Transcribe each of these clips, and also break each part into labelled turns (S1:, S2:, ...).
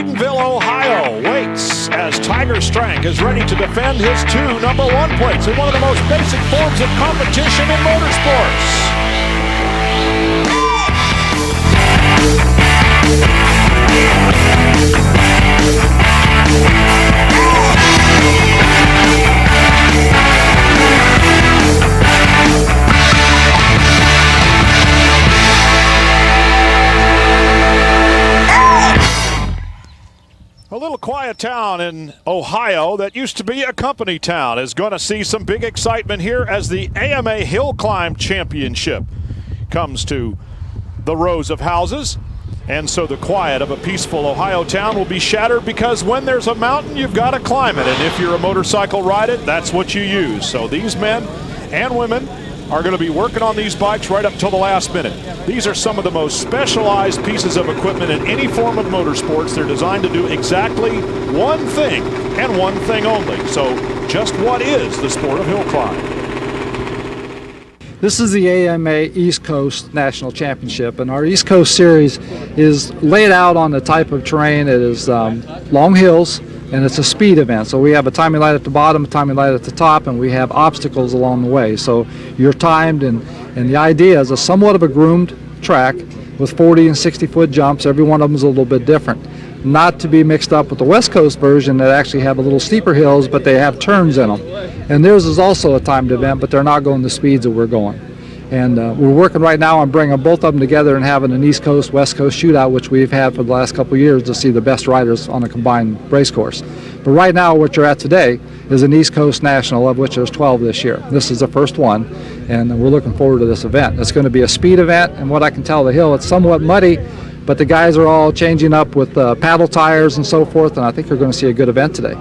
S1: Haydenville, Ohio waits as Tiger Strank is ready to defend his 2 number 1 plates in one of the most basic forms of competition in motorsports. A little quiet town in Ohio that used to be a company town is going to see some big excitement here as the AMA Hillclimb Championship comes to the rows of houses. And so the quiet of a peaceful Ohio town will be shattered because when there's a mountain, you've got to climb it. And if you're a motorcycle rider, that's what you use. So these men and women are going to be working on these bikes right up till the last minute. These are some of the most specialized pieces of equipment in any form of motorsports. They're designed to do exactly one thing and one thing only. So just what is the sport of hill climb?
S2: This is the AMA East Coast National Championship, and our East Coast Series is laid out on the type of terrain. It is long hills, and it's a speed event. So we have a timing light at the bottom, a timing light at the top, and we have obstacles along the way. So you're timed, and the idea is a somewhat of a groomed track with 40 and 60-foot jumps. Every one of them is a little bit different. Not to be mixed up with the West Coast version that actually have a little steeper hills, but they have turns in them. And theirs is also a timed event, but they're not going the speeds that we're going. And we're working right now on bringing both of them together and having an East Coast, West Coast shootout, which we've had for the last couple of years to see the best riders on a combined race course. But right now, what you're at today is an East Coast National, of which there's 12 this year. This is the first one, and we're looking forward to this event. It's going to be a speed event, and what I can tell, the hill, it's somewhat muddy, but the guys are all changing up with paddle tires and so forth, and I think you're going to see a good event today.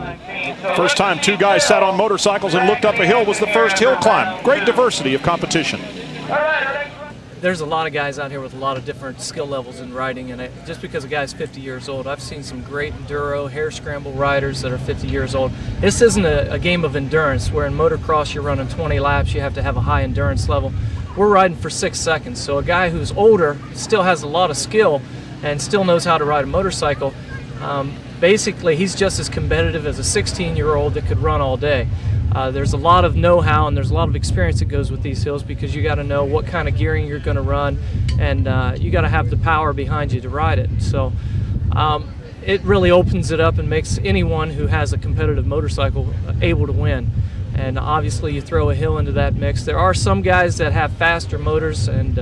S1: First time 2 guys sat on motorcycles and looked up a hill was the first hill climb. Great diversity of competition.
S3: There's a lot of guys out here with a lot of different skill levels in riding, and just because a guy's 50 years old, I've seen some great enduro, hair scramble riders that are 50 years old. This isn't a game of endurance, where in motocross you're running 20 laps, you have to have a high endurance level. We're riding for 6 seconds, so a guy who's older still has a lot of skill and still knows how to ride a motorcycle. Basically, he's just as competitive as a 16-year-old that could run all day. There's a lot of know-how and there's a lot of experience that goes with these hills, because you got to know what kind of gearing you're going to run, and you got to have the power behind you to ride it. So it really opens it up and makes anyone who has a competitive motorcycle able to win. And obviously you throw a hill into that mix. There are some guys that have faster motors, and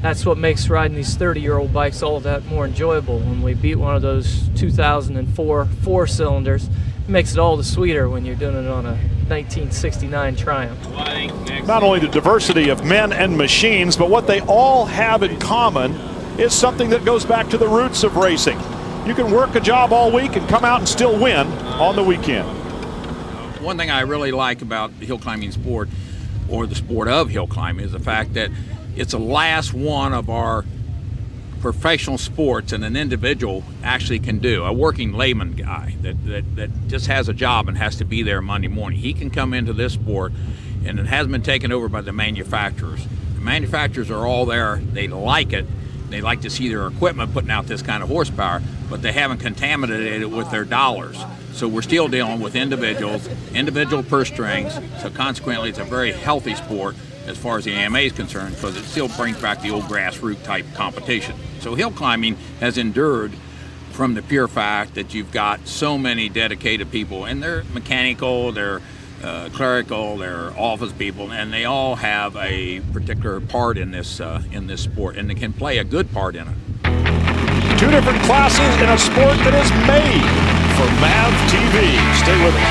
S3: that's what makes riding these 30-year-old bikes all that more enjoyable. When we beat one of those 2004 4-cylinders, it makes it all the sweeter when you're doing it on a 1969 Triumph.
S1: Not only the diversity of men and machines, but what they all have in common is something that goes back to the roots of racing. You can work a job all week and come out and still win on the weekend.
S4: One thing I really like about the hill climbing sport, or the sport of hill climbing, is the fact that it's the last one of our professional sports and an individual actually can do. A working layman guy that just has a job and has to be there Monday morning. He can come into this sport, and it hasn't been taken over by the manufacturers. The manufacturers are all there. They like it. They like to see their equipment putting out this kind of horsepower, but they haven't contaminated it with their dollars. So we're still dealing with individuals, individual purse strings, so consequently it's a very healthy sport as far as the AMA is concerned, because it still brings back the old grassroots type competition. So hill climbing has endured from the pure fact that you've got so many dedicated people, and they're mechanical, they're clerical, they're office people, and they all have a particular part in this sport, and they can play a good part in it.
S1: 2 different classes in a sport that is made for Mav TV. Stay with us.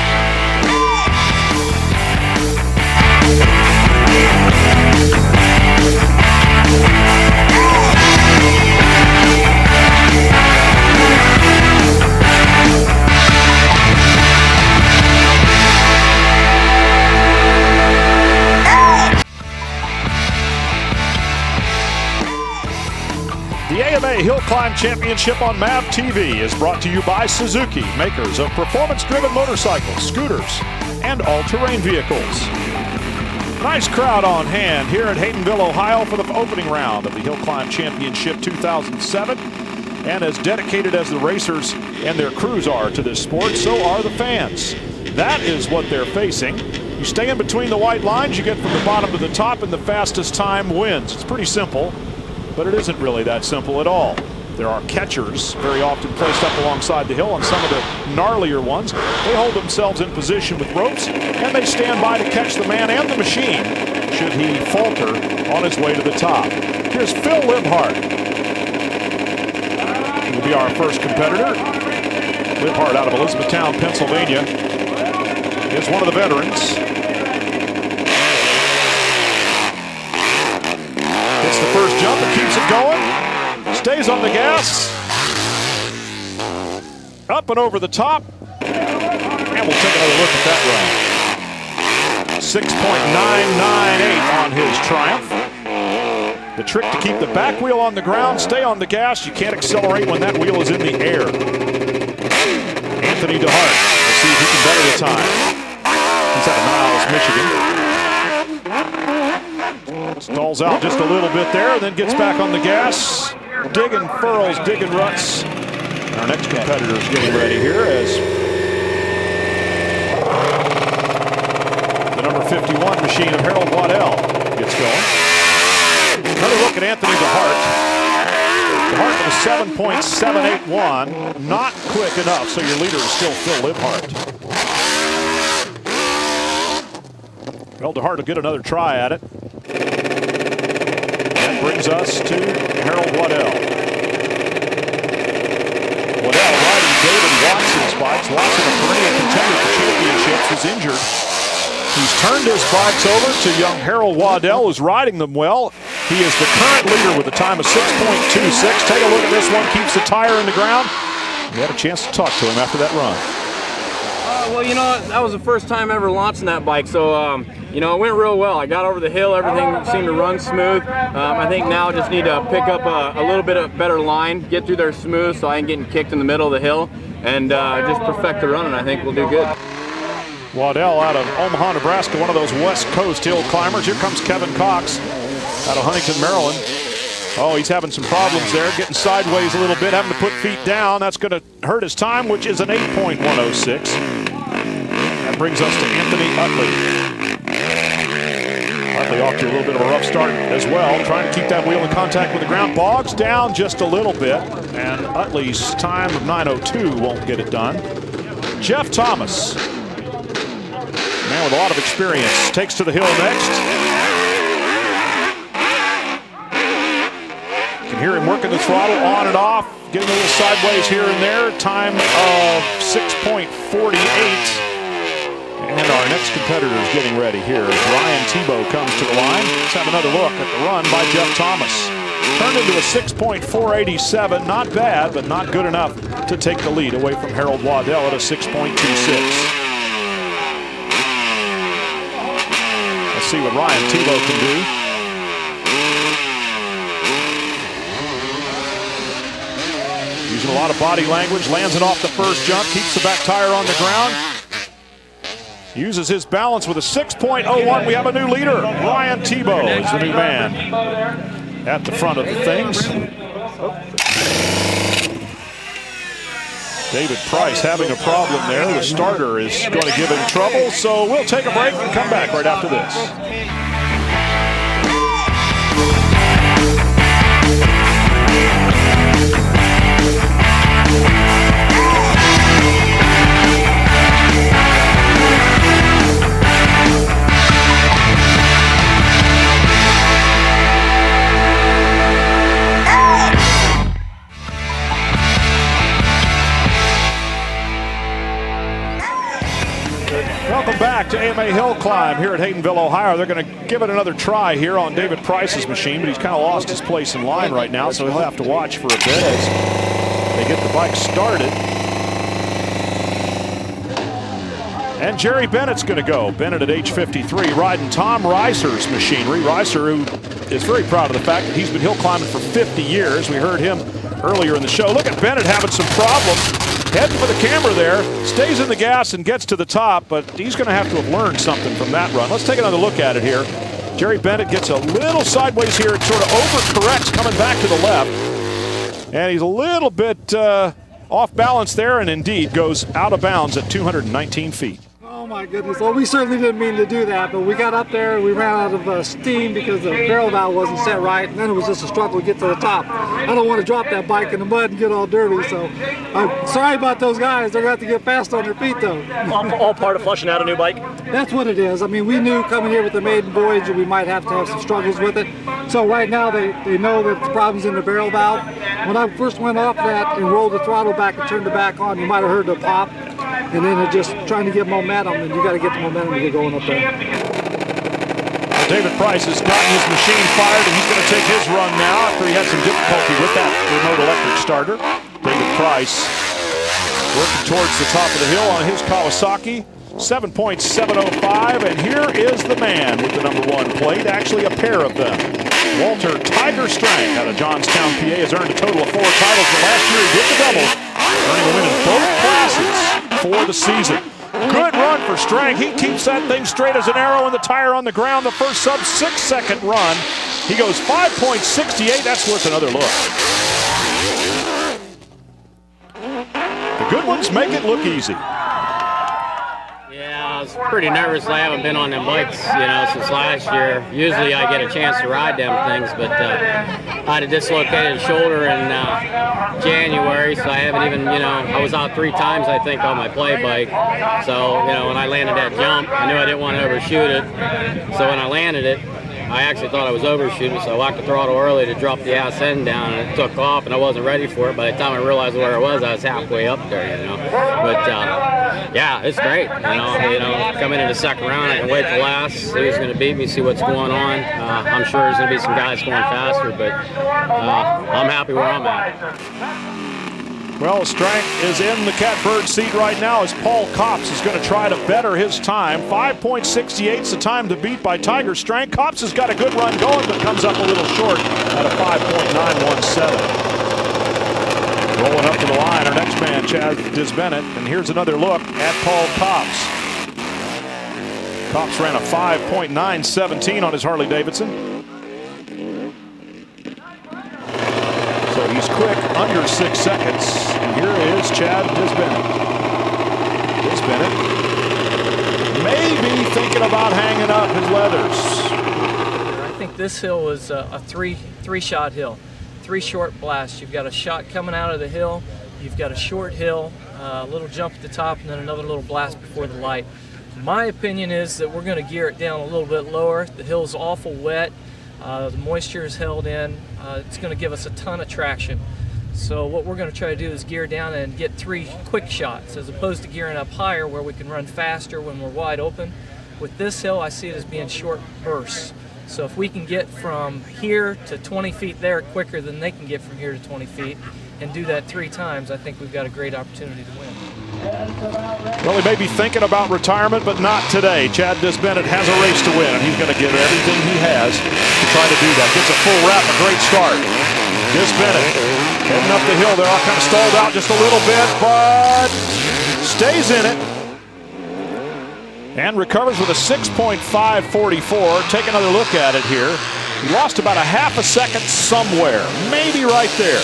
S1: The AMA Hillclimb Championship on Mav TV is brought to you by Suzuki, makers of performance-driven motorcycles, scooters, and all-terrain vehicles. Nice crowd on hand here at Haydenville, Ohio for the opening round of the Hillclimb Championship 2007. And as dedicated as the racers and their crews are to this sport, so are the fans. That is what they're facing. You stay in between the white lines, you get from the bottom to the top, and the fastest time wins. It's pretty simple, but it isn't really that simple at all. There are catchers very often placed up alongside the hill on some of the gnarlier ones. They hold themselves in position with ropes, and they stand by to catch the man and the machine should he falter on his way to the top. Here's Phil Libhart. He will be our first competitor. Libhart out of Elizabethtown, Pennsylvania, is one of the veterans. Hits the first jump and keeps it going. Stays on the gas. Up and over the top. And we'll take another look at that run. 6.998 on his Triumph. The trick to keep the back wheel on the ground, stay on the gas. You can't accelerate when that wheel is in the air. Anthony DeHart. Let's see if he can better the time. He's out of Niles, Michigan. Stalls out just a little bit there, then gets back on the gas. Digging furrows, digging ruts. Our next competitor is getting ready here as the number 51 machine of Harold Waddell gets going. Another look at Anthony DeHart. DeHart with a 7.781. Not quick enough, so your leader is still Phil Libhart. Well, DeHart will get another try at it. That brings us to Harold Waddell. Waddell riding David Watson's bikes. Watson, a perennial contender for championships, is injured. He's turned his bikes over to young Harold Waddell, who's riding them well. He is the current leader with a time of 6.26. Take a look at this one. Keeps the tire in the ground. We had a chance to talk to him after that run.
S5: Well, you know, that was the first time ever launching that bike, so, you know, it went real well. I got over the hill, everything seemed to run smooth. I think now I just need to pick up a little bit of better line, get through there smooth so I ain't getting kicked in the middle of the hill, and just perfect the run, and I think we'll do good.
S1: Waddell out of Omaha, Nebraska, one of those West Coast hill climbers. Here comes Kevin Cox out of Huntington, Maryland. Oh, he's having some problems there, getting sideways a little bit, having to put feet down. That's going to hurt his time, which is an 8.106. That brings us to Anthony Utley. Utley off to a little bit of a rough start as well, trying to keep that wheel in contact with the ground. Bogs down just a little bit, and Utley's time of 9:02 won't get it done. Jeff Thomas, man with a lot of experience, takes to the hill next. You can hear him working the throttle on and off, getting a little sideways here and there. Time of 6.48. And our next competitor is getting ready here as Ryan Tebow comes to the line. Let's have another look at the run by Jeff Thomas. Turned into a 6.487. Not bad, but not good enough to take the lead away from Harold Waddell at a 6.26. Let's see what Ryan Tebow can do. Using a lot of body language, lands it off the first jump, keeps the back tire on the ground. Uses his balance with a 6.01. We have a new leader. Ryan Tebow is the new man at the front of the things. David Price having a problem there. The starter is going to give him trouble, so we'll take a break and come back right after this. Welcome back to AMA Hillclimb here at Haydenville, Ohio. They're going to give it another try here on David Price's machine, but he's kind of lost his place in line right now, so he'll have to watch for a bit as they get the bike started. And Jerry Bennett's going to go. Bennett at age 53 riding Tom Reiser's machinery. Reiser, who is very proud of the fact that he's been hill climbing for 50 years. We heard him earlier in the show. Look at Bennett having some problems. Heading for the camera there, stays in the gas and gets to the top, but he's going to have to have learned something from that run. Let's take another look at it here. Jerry Bennett gets a little sideways here and sort of overcorrects coming back to the left. And he's a little bit off balance there, and indeed goes out of bounds at 219 feet.
S2: Oh my goodness. Well, we certainly didn't mean to do that, but we got up there and we ran out of steam because the barrel valve wasn't set right, and then it was just a struggle to get to the top. I don't want to drop that bike in the mud and get all dirty, so I'm sorry about those guys. They're going to have to get fast on their feet, though.
S6: All part of flushing out a new bike?
S2: That's what it is. I mean, we knew coming here with the maiden voyage that we might have to have some struggles with it. So right now they know that the problem's in the barrel valve. When I first went off that and rolled the throttle back and turned it back on, you might have heard the pop. And then it just trying to get momentum, and you got to get the momentum to get going up there.
S1: David Price has gotten his machine fired, and he's going to take his run now after he had some difficulty with that remote electric starter. David Price working towards the top of the hill on his Kawasaki. 7.705, and here is the man with the #1 plate, actually a pair of them. Walter Tiger Strang out of Johnstown, PA, has earned a total of 4 titles, but last year he did the double, earning a win in both classes for the season. Good run for Strang. He keeps that thing straight as an arrow and the tire on the ground. The first sub 6-second run. He goes 5.68. That's worth another look. The good ones make it look easy.
S7: Yeah, I was pretty nervous. I haven't been on them bikes, since last year. Usually I get a chance to ride them things, but I had a dislocated shoulder in January, so I haven't even, I was out 3 times, I think, on my play bike. So, when I landed that jump, I knew I didn't want to overshoot it. So when I landed it, I actually thought I was overshooting, so I locked the throttle early to drop the ass end down, and it took off, and I wasn't ready for it. By the time I realized where I was halfway up there, But, yeah, it's great, coming in the second round, I can wait for last, see who's going to beat me, see what's going on. I'm sure there's going to be some guys going faster, but I'm happy where I'm at.
S1: Well, Strang is in the catbird seat right now as Paul Copps is going to try to better his time. 5.68 is the time to beat by Tiger Strang. Copps has got a good run going, but comes up a little short at a 5.917. Rolling up to the line, our next man, Chad Disbennett, and here's another look at Paul Copps. Copps ran a 5.917 on his Harley Davidson. So he's quick, under 6 seconds. And here is Chad Disbennett. Disbennett maybe thinking about hanging up his leathers.
S3: I think this hill is a three-shot hill. 3 short blasts. You've got a shot coming out of the hill. You've got a short hill, a little jump at the top, and then another little blast before the light. My opinion is that we're going to gear it down a little bit lower. The hill's awful wet. The moisture is held in. It's going to give us a ton of traction. So what we're going to try to do is gear down and get 3 quick shots as opposed to gearing up higher where we can run faster when we're wide open. With this hill, I see it as being short bursts. So if we can get from here to 20 feet there quicker than they can get from here to 20 feet and do that 3 times, I think we've got a great opportunity to win.
S1: Well, he may be thinking about retirement, but not today. Chad Disbennett has a race to win, and he's going to give everything he has to try to do that. Gets a full wrap, a great start. Disbennett heading up the hill. They're all kind of stalled out just a little bit, but stays in it. And recovers with a 6.544. Take another look at it here. He lost about a half a second somewhere, maybe right there.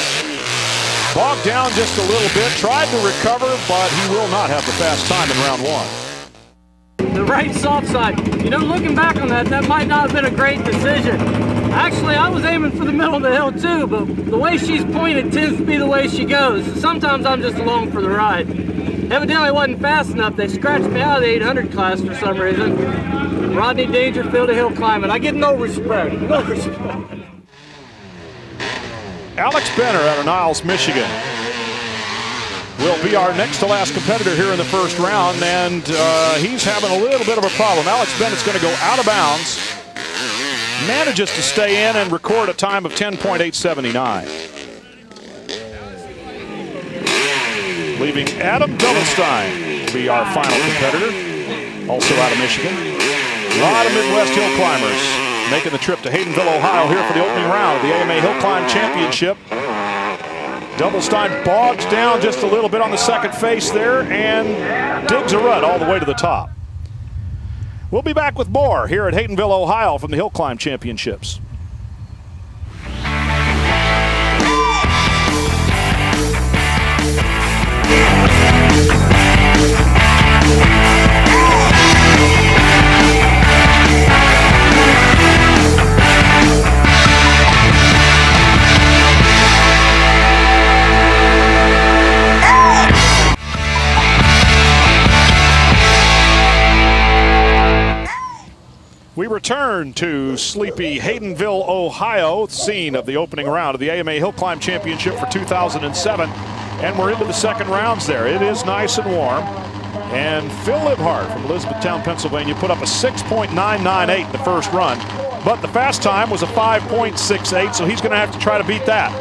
S1: Bogged down just a little bit, tried to recover, but he will not have the fast time in round 1.
S3: The right soft side. Looking back on that might not have been a great decision. Actually, I was aiming for the middle of the hill too, but the way she's pointed tends to be the way she goes. Sometimes I'm just along for the ride. Evidently, I wasn't fast enough. They scratched me out of the 800 class for some reason. Rodney Dangerfield of Hillclimb. I get no respect. No respect.
S1: Alex Benner out of Niles, Michigan will be our next to last competitor here in the first round, and he's having a little bit of a problem. Alex Bennett's going to go out of bounds, manages to stay in and record a time of 10.879. Leaving Adam Dovelstein to be our final competitor, also out of Michigan. A lot of Midwest hill climbers making the trip to Haydenville, Ohio here for the opening round of the AMA Hill Climb Championship. Dovelstein bogs down just a little bit on the second face there and digs a rut all the way to the top. We'll be back with more here at Haydenville, Ohio from the Hill Climb Championships. We return to sleepy Haydenville, Ohio, scene of the opening round of the AMA Hillclimb Championship for 2007. And we're into the second rounds there. It is nice and warm. And Phil Libhart from Elizabethtown, Pennsylvania, put up a 6.998 in the first run. But the fast time was a 5.68, so he's going to have to try to beat that.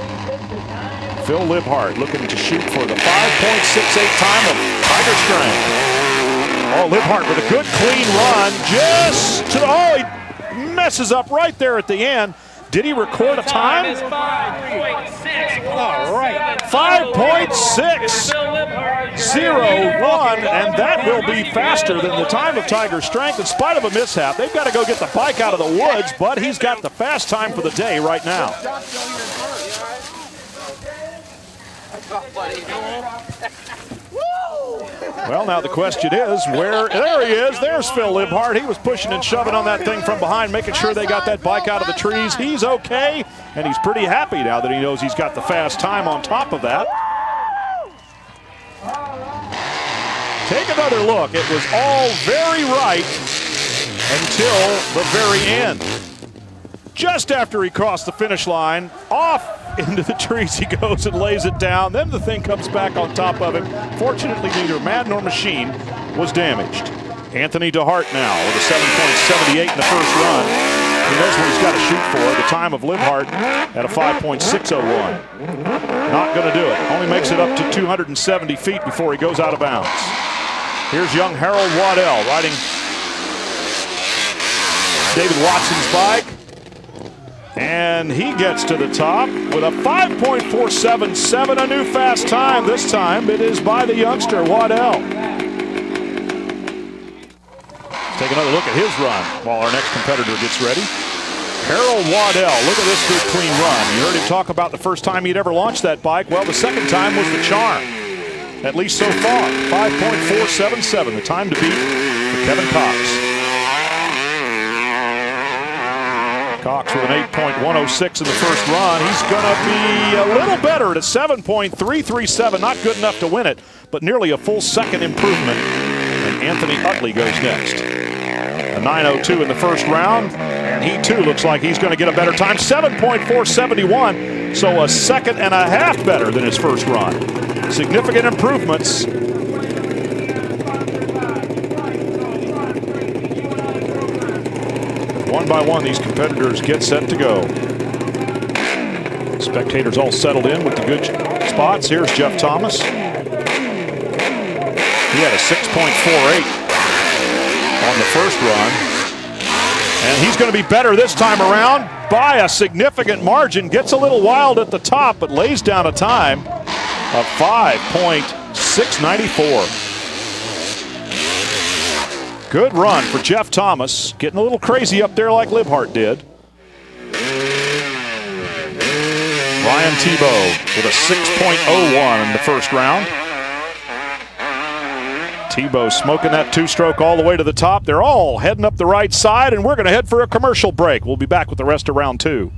S1: Phil Libhart looking to shoot for the 5.68 time of Tiger Strength. Oh, Libhart with a good clean run, just to the, oh, he messes up right there at the end. Did he record a time?
S3: 5.6.
S1: All right, 5.601, and that will be faster than the time of Tiger Strength. In spite of a mishap, they've got to go get the bike out of the woods, but he's got the fast time for the day right now. Well, now the question is, where, there he is, there's Phil Libhart. He was pushing and shoving on that thing from behind, making sure they got that bike out of the trees. He's okay, and he's pretty happy now that he knows he's got the fast time on top of that. Take another look. It was all very right until the very end. Just after he crossed the finish line, off into the trees he goes and lays it down. Then the thing comes back on top of him. Fortunately, neither man nor machine was damaged. Anthony DeHart now with a 7.78 in the first run. He knows what he's got to shoot for. The time of Libhart at a 5.601. Not going to do it. Only makes it up to 270 feet before he goes out of bounds. Here's young Harold Waddell riding David Watson's bike. And he gets to the top with a 5.477, a new fast time. This time it is by the youngster, Waddell. Let's take another look at his run while our next competitor gets ready. Harold Waddell, look at this good clean run. You heard him talk about the first time he'd ever launched that bike. Well, the second time was the charm, at least so far. 5.477, the time to beat for Kevin Cox. Cox with an 8.106 in the first run. He's going to be a little better at a 7.337. Not good enough to win it, but nearly a full second improvement. And Anthony Utley goes next. A 9.02 in the first round. And he too looks like he's going to get a better time. 7.471, so a second and a half better than his first run. Significant improvements. One by one, these competitors get set to go. Spectators all settled in with the good spots. Here's Jeff Thomas. He had a 6.48 on the first run. And he's going to be better this time around by a significant margin. Gets a little wild at the top, but lays down a time of 5.694. Good run for Jeff Thomas, getting a little crazy up there like Libhart did. Ryan Tebow with a 6.01 in the first round. Tebow smoking that two-stroke all the way to the top. They're all heading up the right side, and we're going to head for a commercial break. We'll be back with the rest of round two.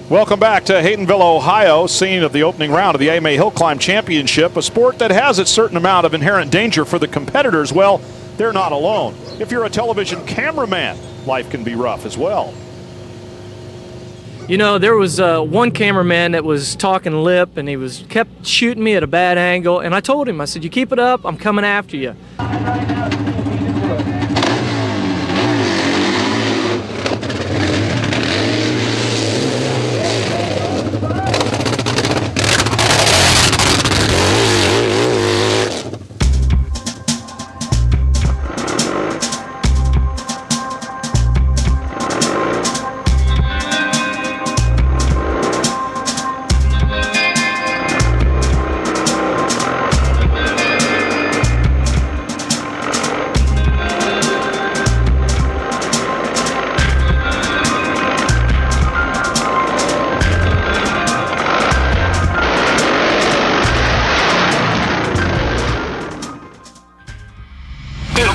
S1: Welcome back to Haydenville, Ohio, scene of the opening round of the AMA Hillclimb Championship, a sport that has a certain amount of inherent danger for the competitors. Well, they're not alone. If you're a television cameraman, life can be rough as well.
S3: You know, there was one cameraman that was talking lip, and he kept shooting me at a bad angle, and I told him, I said, you keep it up, I'm coming after you.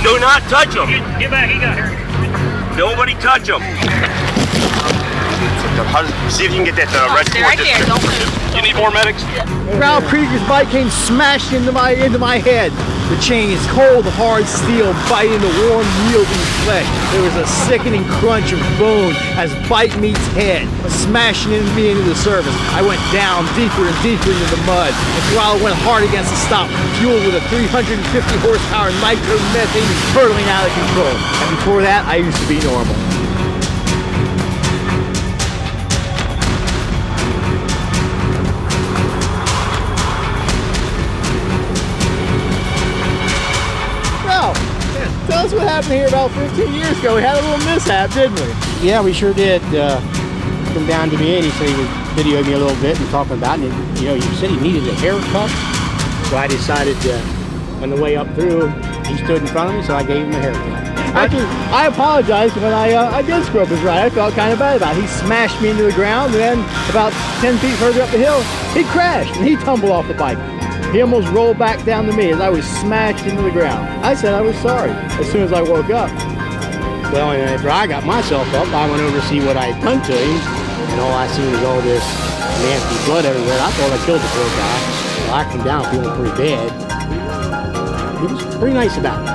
S8: Do not touch them.
S6: Get back, he got hurt.
S8: Nobody touch them. See if you can get that red cord.
S9: Right there, don't move.
S8: You need more medics?
S10: Ralph Krieger's bike came smashing into my head. The chain is cold, hard steel, biting the warm, yielding flesh. There was a sickening crunch of bone as bike meets head, smashing into me into the surface. I went down deeper and deeper into the mud. The throttle went hard against the stop, fueled with a 350 horsepower nitromethane hurtling out of control. And before that, I used to be normal. Tell us what happened here about 15 years ago. We had a little mishap, didn't we?
S11: Yeah, we sure did. Come down to me and he said he was videoing me a little bit and talking about it. And, you know, he said he needed a haircut. So I decided on the way up through, he stood in front of me, so I gave him a haircut.
S10: Actually, I apologized when I did screw up his ride. I felt kind of bad about it. He smashed me into the ground, and then about 10 feet further up the hill, he crashed and he tumbled off the bike. He almost rolled back down to me as I was smashed into the ground. I said I was sorry as soon as I woke up.
S11: Well, and after I got myself up, I went over to see what I had done to him, and all I seen was all this nasty blood everywhere. I thought I killed the poor guy. So I come down feeling pretty bad. He was pretty nice about it.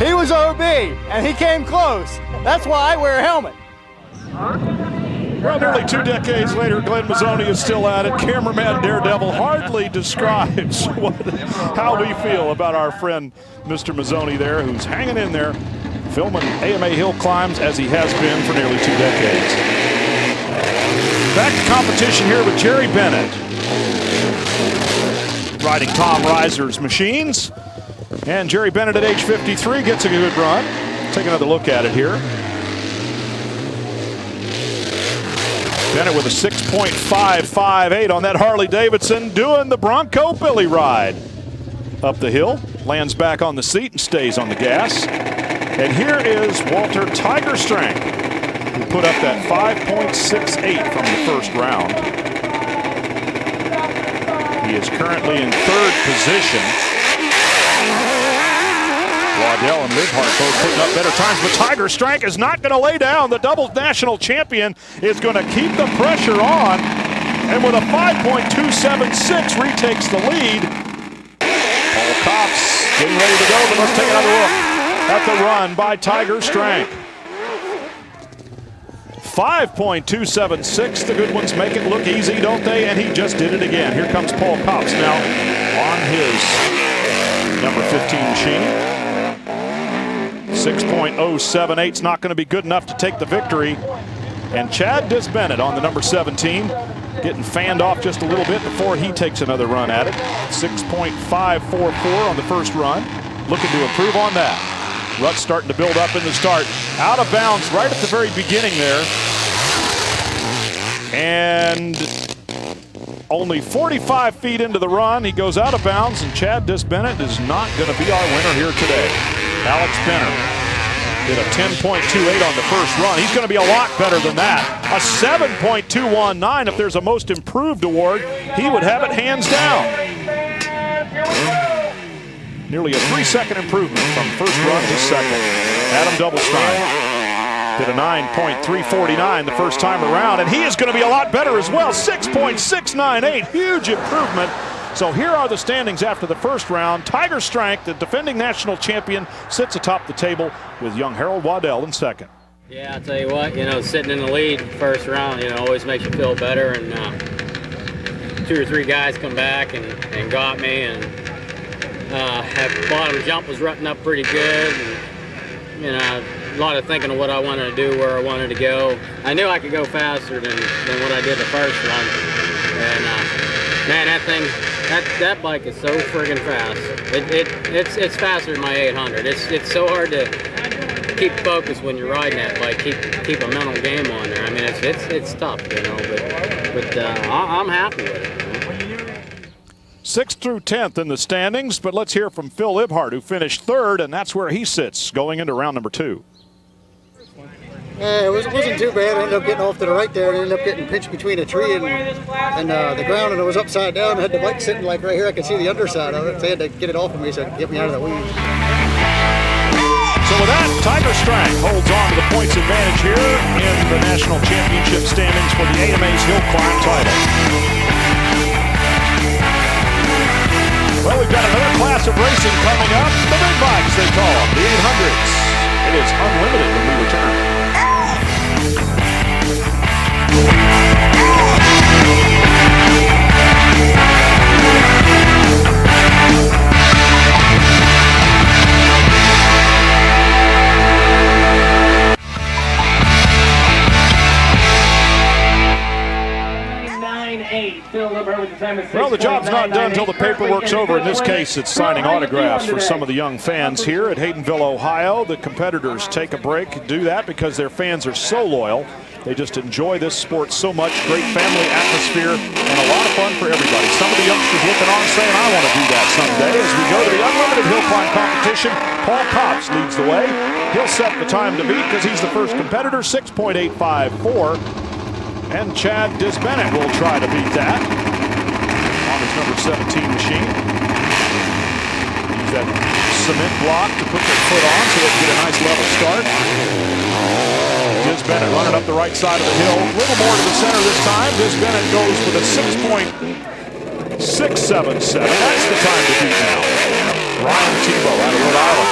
S10: He was OB, and he came close. That's why I wear a helmet.
S1: Well, nearly 2 decades later, Glenn Mazzoni is still at it. Cameraman Daredevil hardly describes how we feel about our friend Mr. Mazzoni there, who's hanging in there, filming AMA hill climbs as he has been for nearly 2 decades. Back to competition here with Jerry Bennett, riding Tom Reiser's machines. And Jerry Bennett at age 53 gets a good run. Take another look at it here. Bennett with a 6.558 on that Harley Davidson, doing the Bronco Billy ride. Up the hill, lands back on the seat and stays on the gas. And here is Walter Tiger Strength, who put up that 5.68 from the first round. He is currently in 3rd position. Waddell and Libhart both putting up better times, but Tiger Strength is not going to lay down. The doubles national champion is going to keep the pressure on, and with a 5.276 retakes the lead. Paul Kopp's getting ready to go, but let's take another look at the run by Tiger Strength. 5.276. The good ones make it look easy, don't they? And he just did it again. Here comes Paul Kopp's now on his number 15 machine. 6.078 is not going to be good enough to take the victory. And Chad Disbennett on the number 17, getting fanned off just a little bit before he takes another run at it. 6.544 on the first run. Looking to improve on that. Rut's starting to build up in the start. Out of bounds right at the very beginning there. And only 45 feet into the run, he goes out of bounds, and Chad Disbennett is not going to be our winner here today. Alex Benner did a 10.28 on the first run. He's going to be a lot better than that. A 7.219. If there's a most improved award, he would have it hands down. Nearly a 3-second improvement from first run to second. Adam Doublestein did a 9.349 the first time around, and he is going to be a lot better as well. 6.698, huge improvement. So here are the standings after the first round. Tiger Strength, the defending national champion, sits atop the table with young Harold Waddell in second.
S7: Yeah, I'll tell you what, sitting in the lead first round, always makes you feel better. And 2 or 3 guys come back and got me, and bottom jump was rutting up pretty good. And, a lot of thinking of what I wanted to do, where I wanted to go. I knew I could go faster than what I did the first run. And man, that bike is so friggin' fast. It's faster than my 800. It's so hard to keep focused when you're riding that bike. Keep a mental game on there. I mean, it's tough, but I'm happy with it.
S1: 6th through 10th in the standings, but let's hear from Phil Libhart, who finished 3rd, and that's where he sits going into round number 2.
S9: It wasn't too bad. I ended up getting off to the right there and ended up getting pinched between a tree and the ground, and it was upside down. I had the bike sitting like right here. I could see the underside of it. So they had to get it off of me so it could get me out of the weeds.
S1: So with that, Tiger Strang holds on to the points advantage here in the national championship standings for the AMA's Hill Climb title. Well, we've got another class of racing coming up. The big bikes, they call them, the 800s. It is unlimited when we return. Well, the job's not done until the paperwork's over. In this case, it's signing autographs for some of the young fans here at Haydenville, Ohio. The competitors take a break, do that because their fans are so loyal. They just enjoy this sport so much. Great family atmosphere and a lot of fun for everybody. Some of the youngsters looking on saying, I want to do that someday. As we go to the unlimited hill climb competition, Paul Copps leads the way. He'll set the time to beat because he's the first competitor, 6.854. And Chad Disbennett will try to beat that on his number 17 machine. Use that cement block to put their foot on so they can get a nice level start. Disbennett running up the right side of the hill. A little more to the center this time. Disbennett goes with a 6.677. That's the time to beat now. Ryan Tebow out of Rhode Island.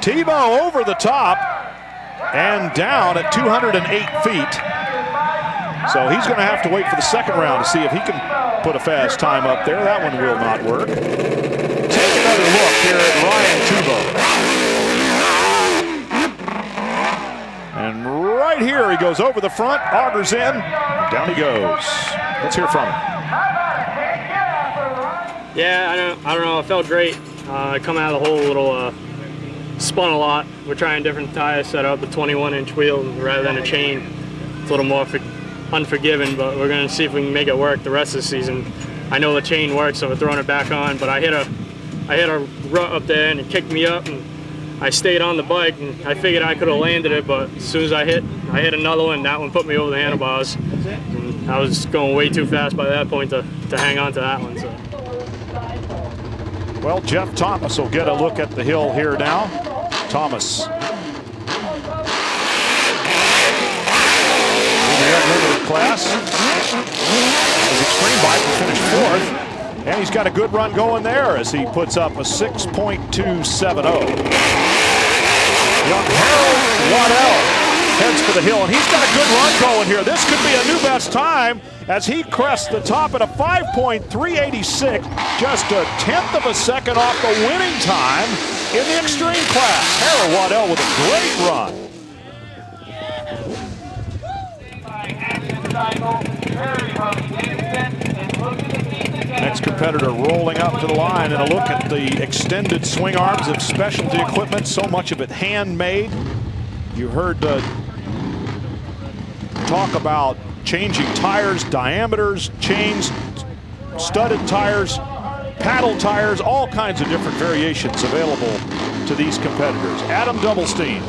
S1: Tebow over the top and down at 208 feet. So he's going to have to wait for the second round to see if he can put a fast time up there. That one will not work. Take another look here at Ryan Tebow. And right here he goes over the front, augers in, and down he goes. Let's hear from him.
S5: Yeah, I don't know. It felt great. Coming out of the hole a little, spun a lot. We're trying different tires, set up a 21-inch wheel rather than a chain. It's a little more unforgiving, but we're going to see if we can make it work the rest of the season. I know the chain works, so we're throwing it back on, but I hit a rut up there and it kicked me up, and I stayed on the bike, and I figured I could have landed it, but as soon as I hit another one. That one put me over the handlebars, and I was going way too fast by that point to hang on to that one. So.
S1: Well, Jeff Thomas will get a look at the hill here now. Thomas. In the unlimited class. His extreme bike will finish fourth. And he's got a good run going there as he puts up a 6.270. Young Harold Waddell heads for the hill, and he's got a good run going here. This could be a new best time as he crests the top at a 5.386, just a tenth of a second off the winning time in the extreme class. Harold Waddell with a great run. Next competitor rolling up to the line, and a look at the extended swing arms of specialty equipment, so much of it handmade. You heard talk about changing tires, diameters, chains, studded tires, paddle tires, all kinds of different variations available to these competitors. Adam Doublestein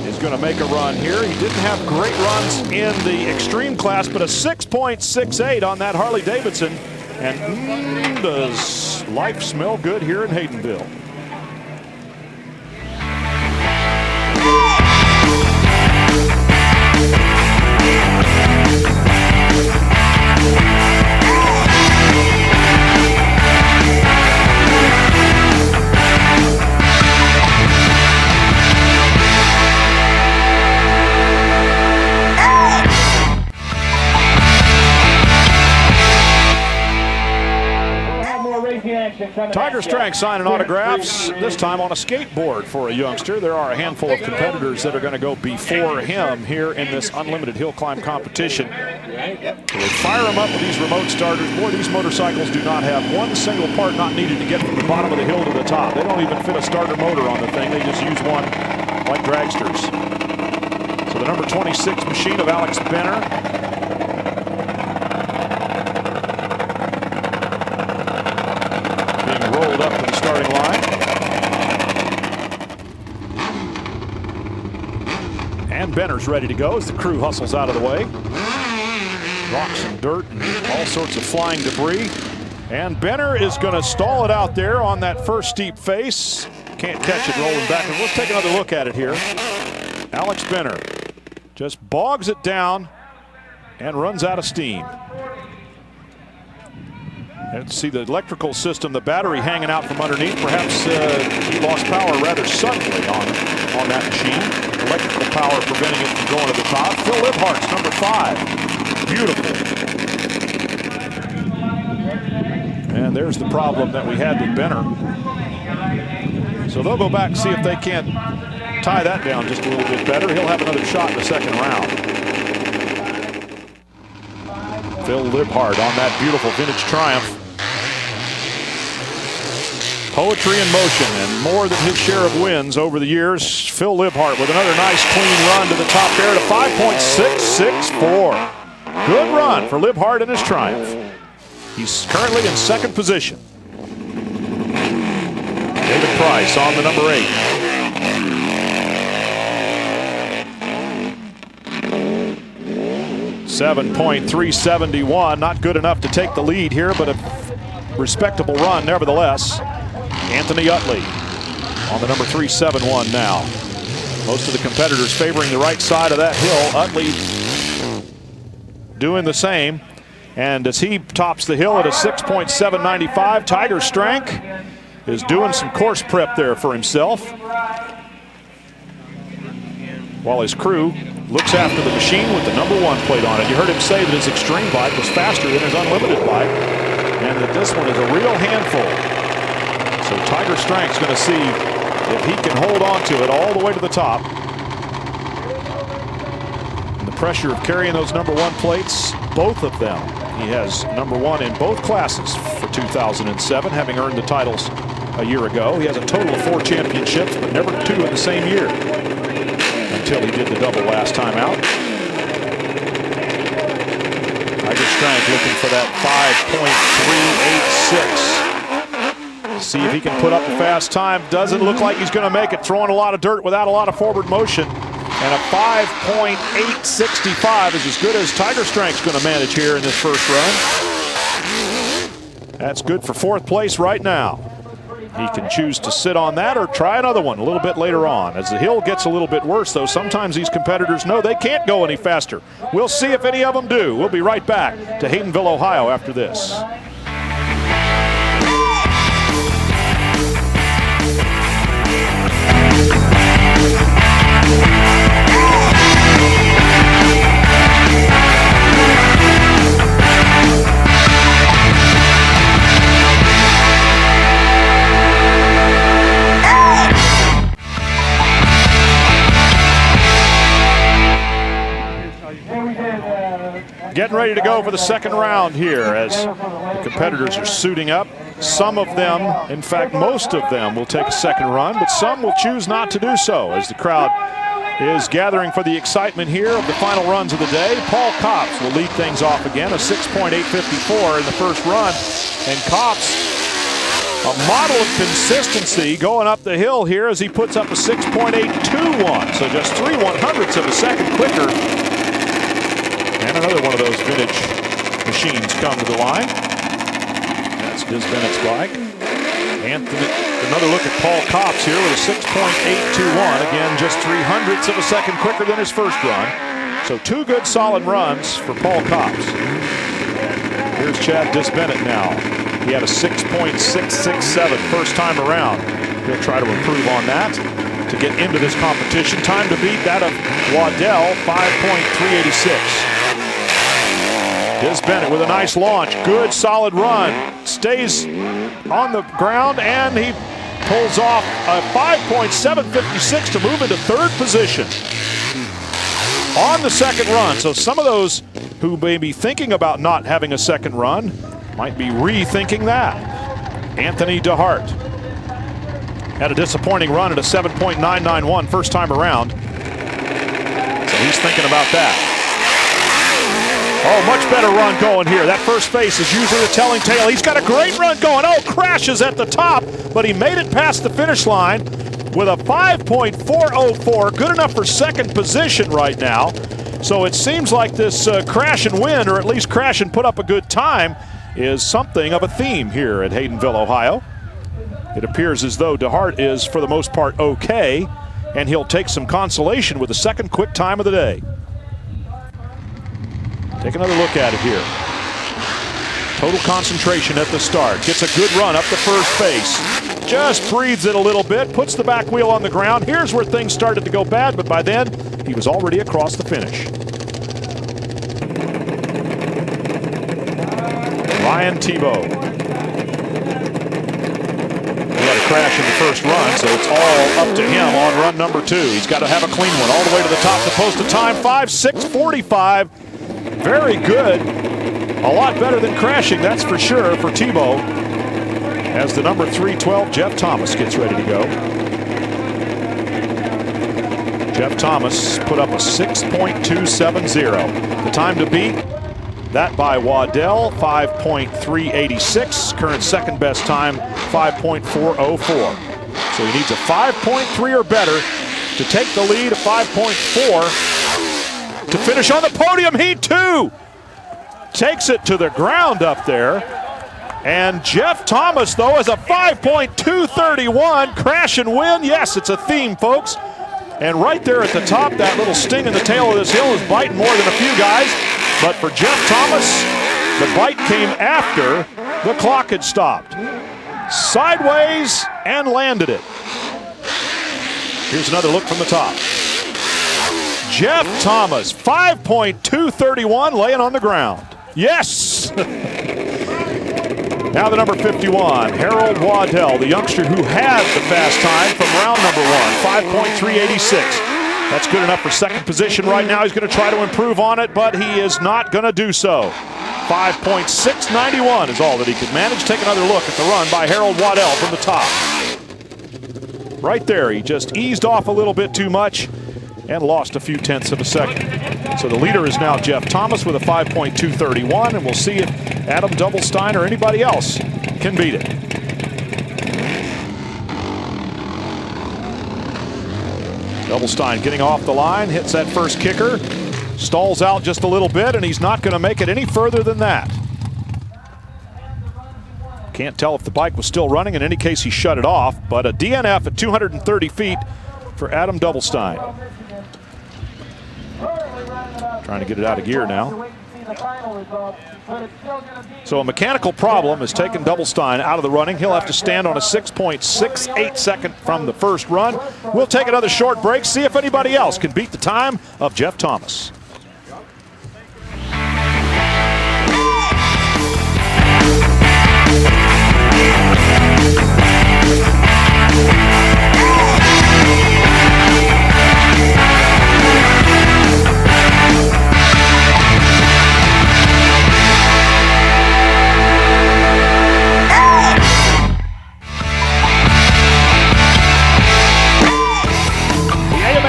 S1: is going to make a run here. He didn't have great runs in the extreme class, but a 6.68 on that Harley Davidson. And does life smell good here in Haydenville? Tiger Strang signing autographs, this time on a skateboard for a youngster. There are a handful of competitors that are going to go before him here in this unlimited hill climb competition. They fire them up with these remote starters. Boy, these motorcycles do not have one single part not needed to get from the bottom of the hill to the top. They don't even fit a starter motor on the thing. They just use one like dragsters. So the number 26 machine of Alex Benner. Rolled up to the starting line. And Benner's ready to go as the crew hustles out of the way. Rocks and dirt and all sorts of flying debris. And Benner is going to stall it out there on that first steep face. Can't catch it rolling back. And let's take another look at it here. Alex Benner just bogs it down and runs out of steam. And see the electrical system, the battery hanging out from underneath. Perhaps he lost power rather suddenly on that machine. Electrical power preventing it from going to the top. Phil Libhart's number 5. Beautiful. And there's the problem that we had with Benner. So they'll go back and see if they can't tie that down just a little bit better. He'll have another shot in the second round. Phil Libhart on that beautiful vintage Triumph. Poetry in motion and more than his share of wins over the years. Phil Libhart with another nice clean run to the top there at a 5.664. Good run for Libhart in his Triumph. He's currently in second position. David Price on the number 8. .371, not good enough to take the lead here, but a respectable run nevertheless. Anthony Utley on the number 371 now. Most of the competitors favoring the right side of that hill. Utley doing the same. And as he tops the hill at a 6.795, Tiger Strank is doing some course prep there for himself, while his crew looks after the machine with the number 1 plate on it. You heard him say that his Extreme bike was faster than his Unlimited bike, and that this one is a real handful. So Tiger Strank's going to see if he can hold on to it all the way to the top. And the pressure of carrying those number 1 plates, both of them. He has number 1 in both classes for 2007, having earned the titles a year ago. He has a total of 4 championships, but never 2 in the same year, until he did the double last time out. Tiger Strank looking for that 5.386. See if he can put up a fast time. Doesn't look like he's going to make it. Throwing a lot of dirt without a lot of forward motion. And a 5.865 is as good as Tiger Strank's going to manage here in this first run. That's good for 4th place right now. He can choose to sit on that or try another one a little bit later on. As the hill gets a little bit worse, though, sometimes these competitors know they can't go any faster. We'll see if any of them do. We'll be right back to Haydenville, Ohio after this. Getting ready to go for the second round here as the competitors are suiting up. Some of them, in fact, most of them will take a second run, but some will choose not to do so as the crowd is gathering for the excitement here of the final runs of the day. Paul Copps will lead things off again, a 6.854 in the first run. And Copps, a model of consistency going up the hill here as he puts up a 6.821, so just 3/100ths of a second quicker. And another one of those vintage machines come to the line. That's Diz Bennett's bike. Anthony, another look at Paul Copps here with a 6.821. Again, just 3/100ths of a second quicker than his first run. So 2 good solid runs for Paul Copps. Here's Chad Diz Bennett now. He had a 6.667 first time around. He'll try to improve on that to get into this competition. Time to beat that of Waddell, 5.386. Diz Bennett with a nice launch. Good, solid run. Stays on the ground, and he pulls off a 5.756 to move into 3rd position on the second run. So some of those who may be thinking about not having a second run might be rethinking that. Anthony DeHart had a disappointing run at a 7.991 first time around. So he's thinking about that. Oh, much better run going here. That first face is usually the telling tale. He's got a great run going. Oh, crashes at the top, but he made it past the finish line. with a 5.404, good enough for second position right now. So it seems like this crash and win, or at least crash and put up a good time, is something of a theme here at Haydenville, Ohio. It appears as though DeHart is, for the most part, okay, and he'll take some consolation with the second quick time of the day. Take another look at it here. Total concentration at the start. Gets a good run up the first base. Just breathes it a little bit, puts the back wheel on the ground. Here's where things started to go bad, but by then, he was already across the finish. Ryan Tebow. He had a crash in the first run, so it's all up to him on run number 2. He's got to have a clean one all the way to the top to post a time, 5.645. Very good. A lot better than crashing, that's for sure, for Tebow. As the number 312, Jeff Thomas, gets ready to go. Jeff Thomas put up a 6.270. The time to beat, that by Waddell, 5.386. Current second best time, 5.404. So he needs a 5.3 or better to take the lead, a 5.4 to finish on the podium. He too takes it to the ground up there. And Jeff Thomas, though, has a 5.231. Crash and win. Yes, it's a theme, folks. And right there at the top, that little sting in the tail of this hill is biting more than a few guys. But for Jeff Thomas, the bite came after the clock had stopped. Sideways and landed it. Here's another look from the top. Jeff Thomas, 5.231, laying on the ground. Yes! Now the number 51, Harold Waddell, the youngster who had the fast time from round number 1, 5.386. That's good enough for second position right now. He's going to try to improve on it, but he is not going to do so. 5.691 is all that he could manage. Take another look at the run by Harold Waddell from the top. Right there, he just eased off a little bit too much and lost a few tenths of a second. So the leader is now Jeff Thomas with a 5.231, and we'll see if Adam Doubelstein or anybody else can beat it. Doubelstein getting off the line, hits that first kicker, stalls out just a little bit, and he's not going to make it any further than that. Can't tell if the bike was still running. In any case, he shut it off, but a DNF at 230 feet for Adam Doubelstein. Trying to get it out of gear now. So a mechanical problem has taken Doubelstein out of the running. He'll have to stand on a 6.68 second from the first run. We'll take another short break, see if anybody else can beat the time of Jeff Thomas.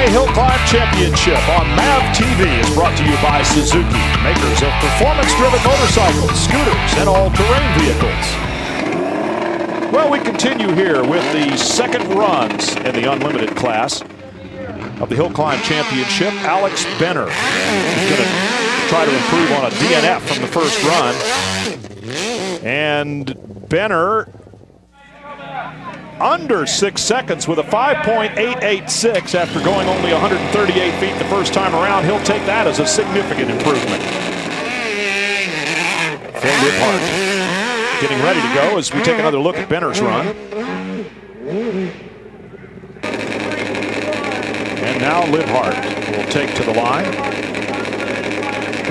S1: Hillclimb Championship on Mav TV is brought to you by Suzuki, makers of performance-driven motorcycles, scooters, and all-terrain vehicles. Well, we continue here with the second runs in the unlimited class of the Hillclimb Championship. Alex Benner is going to try to improve on a DNF from the first run. And Benner under 6 seconds with a 5.886 after going only 138 feet the first time around. He'll take that as a significant improvement. Phil Liphart getting ready to go as we take another look at Benner's run. And now Liphart will take to the line.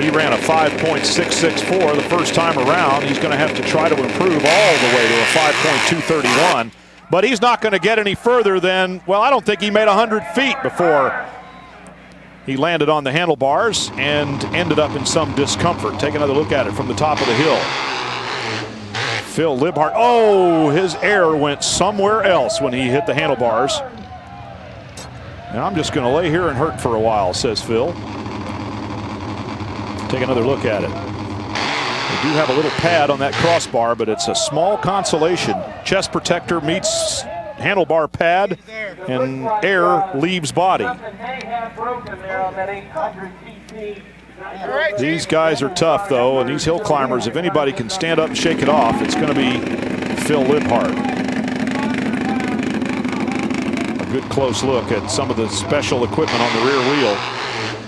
S1: He ran a 5.664 the first time around. He's going to have to try to improve all the way to a 5.231. But he's not going to get any further than, well, I don't think he made 100 feet before he landed on the handlebars and ended up in some discomfort. Take another look at it from the top of the hill. Phil Liphart, oh, his air went somewhere else when he hit the handlebars. And I'm just going to lay here and hurt for a while, says Phil. Take another look at it. They do have a little pad on that crossbar, but it's a small consolation. Chest protector meets handlebar pad, and air leaves body. These guys are tough, though, and these hill climbers, if anybody can stand up and shake it off, it's going to be Phil Libhart. A good close look at some of the special equipment on the rear wheel.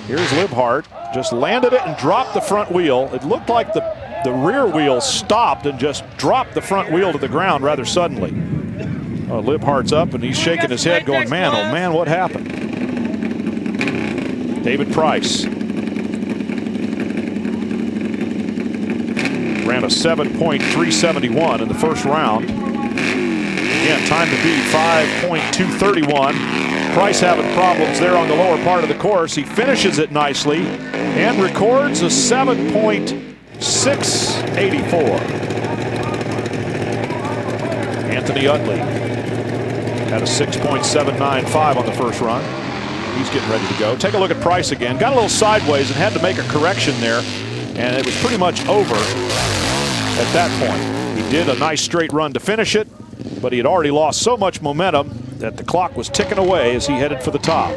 S1: Here's Libhart, just landed it and dropped the front wheel. It looked like the rear wheel stopped and just dropped the front wheel to the ground rather suddenly. Libhart's up and he's shaking his head going, man, oh man, what happened? David Price ran a 7.371 in the first round. Again, time to beat 5.231. Price having problems there on the lower part of the course. He finishes it nicely and records a 7.684. Anthony Utley had a 6.795 on the first run. He's getting ready to go. Take a look at Price again. Got a little sideways and had to make a correction there, and it was pretty much over at that point. He did a nice straight run to finish it, but he had already lost so much momentum that the clock was ticking away as he headed for the top.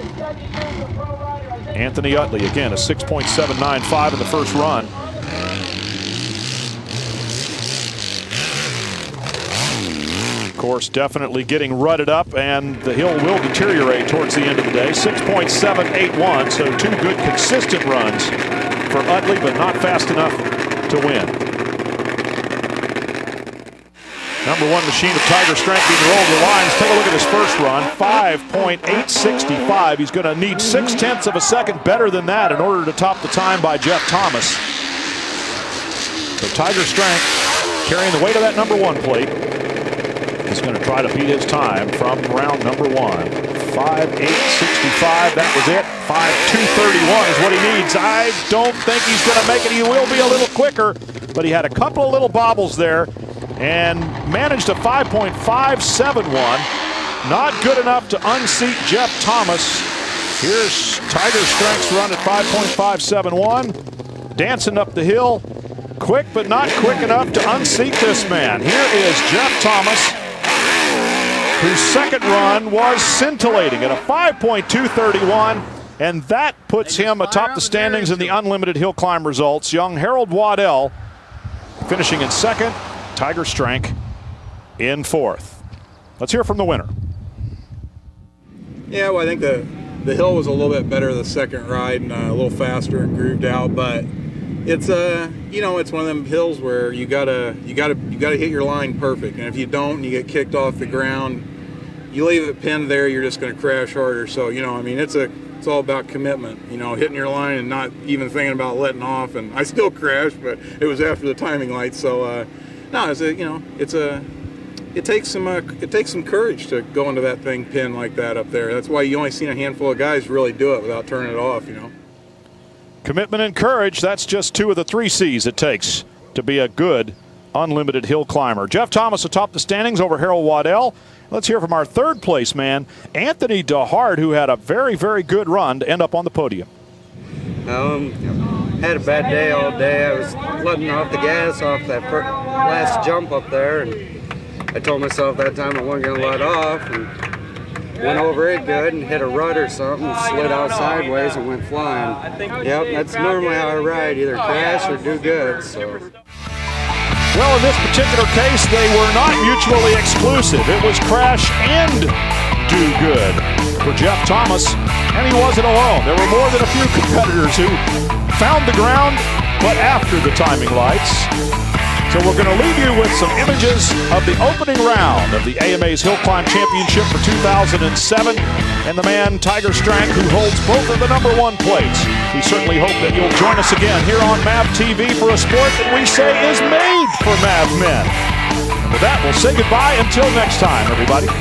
S1: Anthony Utley, again, a 6.795 in the first run. Of course, definitely getting rutted up, and the hill will deteriorate towards the end of the day. 6.781, so two good consistent runs for Utley, but not fast enough to win. Number one machine of Tiger Strength being rolled the lines. Take a look at his first run, 5.865. He's going to need 0.6 of a second better than that in order to top the time by Jeff Thomas. So Tiger Strength carrying the weight of that number one plate. He's going to try to beat his time from round number one. 5.865, that was it. 5.231 is what he needs. I don't think he's going to make it. He will be a little quicker, but he had a couple of little bobbles there and managed a 5.571. Not good enough to unseat Jeff Thomas. Here's Tiger Strength's run at 5.571. Dancing up the hill. Quick, but not quick enough to unseat this man. Here is Jeff Thomas, whose second run was scintillating at a 5.231, and that puts him atop the standings in the unlimited hill climb results. Young Harold Waddell finishing in second, Tiger Strength in fourth. Let's hear from the winner.
S12: Yeah, well, I think the hill was a little bit better the second ride and a little faster and grooved out, but it's it's one of them hills where you gotta hit your line perfect, and if you don't and you get kicked off the ground, you leave it pinned there, you're just going to crash harder. So I mean, it's all about commitment, hitting your line and not even thinking about letting off. And I still crashed, but it was after the timing lights. So no, it takes some courage to go into that thing pinned like that up there. That's why you only seen a handful of guys really do it without turning it off.
S1: Commitment and courage, that's just two of the three C's it takes to be a good unlimited hill climber. Jeff Thomas atop the standings over Harold Waddell. Let's hear from our third place man, Anthony DeHart, who had a very, very good run to end up on the podium.
S13: Had a bad day all day. I was letting off the gas off that last jump up there, and I told myself that time I wasn't going to let off, and went over it good and hit a rut or something, and slid out sideways and went flying. Yep, that's normally how I ride, either crash or do good. So.
S1: Well, in this particular case, they were not mutually exclusive. It was crash and do good for Jeff Thomas, and he wasn't alone. There were more than a few competitors who found the ground, but after the timing lights. So we're going to leave you with some images of the opening round of the AMA's Hill Climb Championship for 2007, and the man, Tiger Strength, who holds both of the number one plates. We certainly hope that you'll join us again here on Mav TV for a sport that we say is made for Mav men. And with that, we'll say goodbye until next time, everybody.